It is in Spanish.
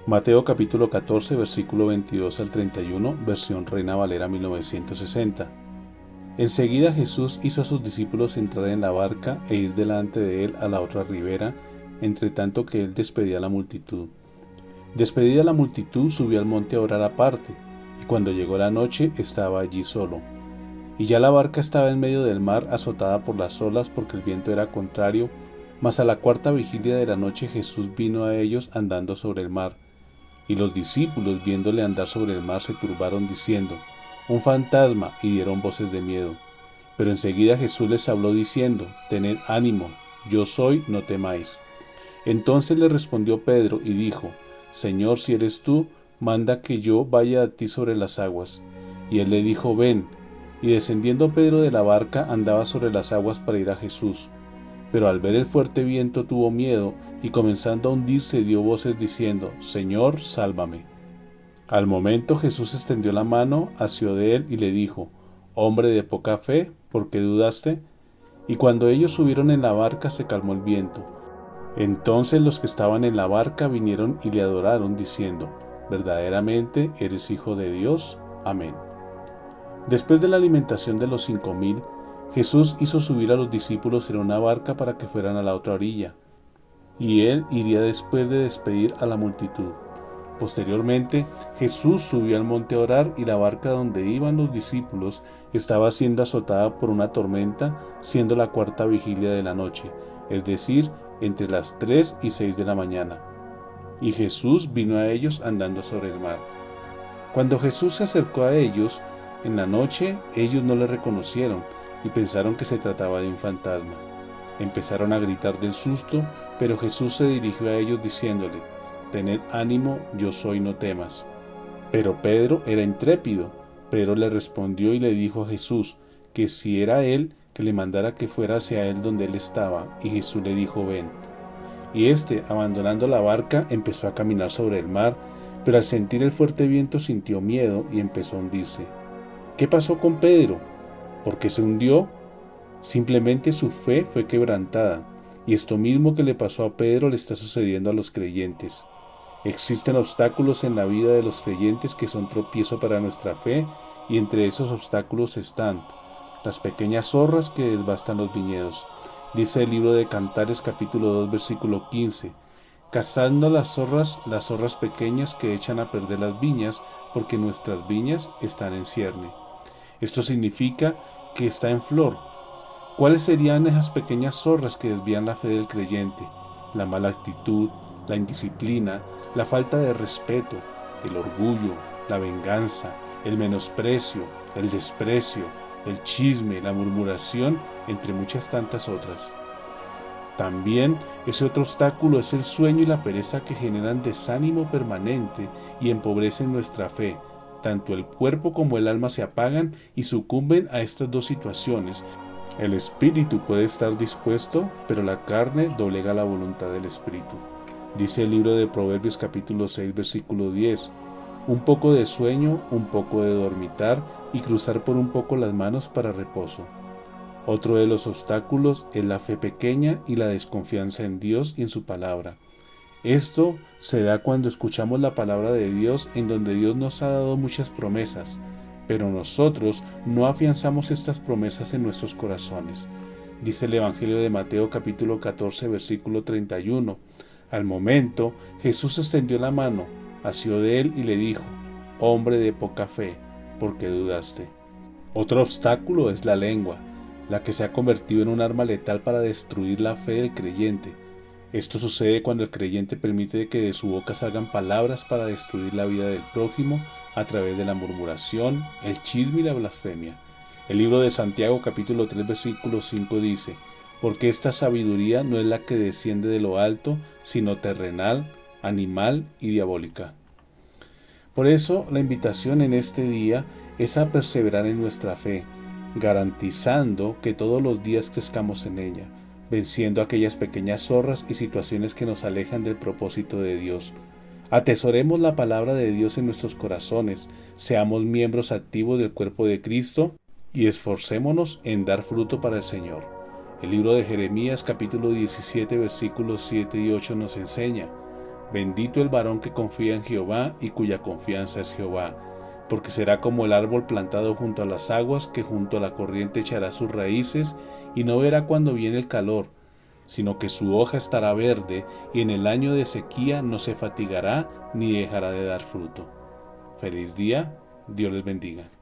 Mateo capítulo 14, versículo 22 al 31, versión Reina Valera 1960. Enseguida Jesús hizo a sus discípulos entrar en la barca e ir delante de él a la otra ribera, entre tanto que él despedía a la multitud. Despedida la multitud, subió al monte a orar aparte, y cuando llegó la noche estaba allí solo. Y ya la barca estaba en medio del mar, azotada por las olas, porque el viento era contrario, mas a la cuarta vigilia de la noche Jesús vino a ellos andando sobre el mar. Y los discípulos, viéndole andar sobre el mar, se turbaron diciendo: un fantasma, y dieron voces de miedo. Pero enseguida Jesús les habló diciendo: tened ánimo, yo soy, no temáis. Entonces le respondió Pedro y dijo: Señor, si eres tú, manda que yo vaya a ti sobre las aguas. Y él le dijo: ven. Y descendiendo Pedro de la barca, andaba sobre las aguas para ir a Jesús. Pero al ver el fuerte viento tuvo miedo, y comenzando a hundirse dio voces diciendo: Señor, sálvame. Al momento Jesús extendió la mano, asió de él y le dijo: hombre de poca fe, ¿por qué dudaste? Y cuando ellos subieron en la barca se calmó el viento. Entonces los que estaban en la barca vinieron y le adoraron, diciendo: verdaderamente eres Hijo de Dios. Amén. Después de la alimentación de los 5000, Jesús hizo subir a los discípulos en una barca para que fueran a la otra orilla, y él iría después de despedir a la multitud. Posteriormente, Jesús subió al monte a orar, y la barca donde iban los discípulos estaba siendo azotada por una tormenta, siendo la cuarta vigilia de la noche, es decir, entre las 3 y 6 de la mañana. Y Jesús vino a ellos andando sobre el mar. Cuando Jesús se acercó a ellos en la noche, ellos no le reconocieron y pensaron que se trataba de un fantasma. Empezaron a gritar del susto, pero Jesús se dirigió a ellos diciéndole: tened ánimo, yo soy, no temas. Pero Pedro era intrépido. Pedro le respondió y le dijo a Jesús que si era él, que le mandara que fuera hacia él donde él estaba, y Jesús le dijo: ven. Y éste, abandonando la barca, empezó a caminar sobre el mar, pero al sentir el fuerte viento sintió miedo y empezó a hundirse. ¿Qué pasó con Pedro? ¿Por qué se hundió? Simplemente su fe fue quebrantada, y esto mismo que le pasó a Pedro le está sucediendo a los creyentes. Existen obstáculos en la vida de los creyentes que son tropiezo para nuestra fe, y entre esos obstáculos están las pequeñas zorras que devastan los viñedos. Dice el libro de Cantares capítulo 2 versículo 15: cazando las zorras pequeñas que echan a perder las viñas, porque nuestras viñas están en cierne. Esto significa que está en flor. ¿Cuáles serían esas pequeñas zorras que desvían la fe del creyente? La mala actitud, la indisciplina, la falta de respeto, el orgullo, la venganza, el menosprecio, el desprecio, el chisme, la murmuración, entre muchas tantas otras. También ese otro obstáculo es el sueño y la pereza, que generan desánimo permanente y empobrecen nuestra fe. Tanto el cuerpo como el alma se apagan y sucumben a estas dos situaciones. El espíritu puede estar dispuesto, pero la carne doblega la voluntad del espíritu. Dice el libro de Proverbios capítulo 6 versículo 10: un poco de sueño, un poco de dormitar, y cruzar por un poco las manos para reposo. Otro de los obstáculos es la fe pequeña y la desconfianza en Dios y en su palabra. Esto se da cuando escuchamos la palabra de Dios, en donde Dios nos ha dado muchas promesas, pero nosotros no afianzamos estas promesas en nuestros corazones. Dice el Evangelio de Mateo capítulo 14 versículo 31: al momento Jesús extendió la mano, asió de él y le dijo: hombre de poca fe, ¿por qué dudaste? Otro obstáculo es la lengua, la que se ha convertido en un arma letal para destruir la fe del creyente. Esto sucede cuando el creyente permite que de su boca salgan palabras para destruir la vida del prójimo a través de la murmuración, el chisme y la blasfemia. El libro de Santiago capítulo 3 versículo 5 dice: porque esta sabiduría no es la que desciende de lo alto, sino terrenal, animal y diabólica. Por eso la invitación en este día es a perseverar en nuestra fe, garantizando que todos los días crezcamos en ella, venciendo aquellas pequeñas zorras y situaciones que nos alejan del propósito de Dios. Atesoremos la palabra de Dios en nuestros corazones, seamos miembros activos del cuerpo de Cristo y esforcémonos en dar fruto para el Señor. El libro de Jeremías capítulo 17 versículos 7 y 8 nos enseña: Bendito el varón que confía en Jehová y cuya confianza es Jehová, porque será como el árbol plantado junto a las aguas, que junto a la corriente echará sus raíces y no verá cuando viene el calor, sino que su hoja estará verde y en el año de sequía no se fatigará ni dejará de dar fruto. Feliz día, Dios les bendiga.